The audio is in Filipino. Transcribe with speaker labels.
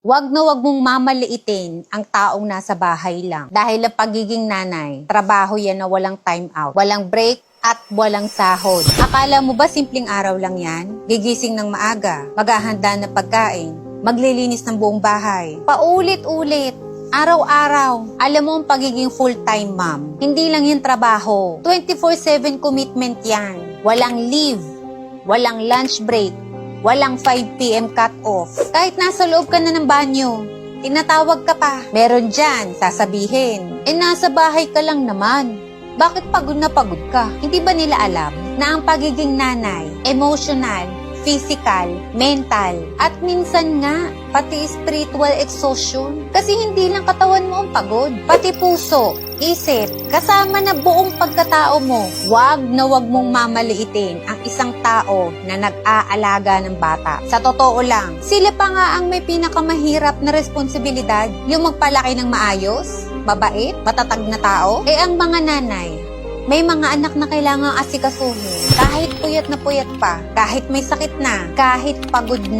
Speaker 1: Wag na wag mong mamaliitin ang taong nasa bahay lang. Dahil ang pagiging nanay, trabaho yan na walang time out, walang break, at walang sahod. Akala mo ba simpleng araw lang yan? Gigising ng maaga, maghahanda ng pagkain, maglilinis ng buong bahay. Paulit-ulit, araw-araw. Alam mo ang pagiging full-time mom. Hindi lang yung trabaho. 24/7 commitment yan. Walang leave, walang lunch break, walang 5 p.m. cut-off. Kahit nasa loob ka na ng banyo, tinatawag ka pa. Meron dyan, sasabihin, nasa bahay ka lang naman. Bakit pagod na pagod ka? Hindi ba nila alam na ang pagiging nanay, emotional, physical, mental, at minsan nga, pati spiritual exhaustion? Kasi hindi lang katawan mo ang pagod, pati puso, isip, kasama na buong pagkatao mo. Wag na wag mong mamaliitin ang isang tao na nag-aalaga ng bata. Sa totoo lang, sila pa nga ang may pinakamahirap na responsibilidad, yung magpalaki ng maayos, mabait, matatag na tao. Ang mga nanay, may mga anak na kailangang asikasuhin. Kahit puyat pa, kahit may sakit na, kahit pagod na.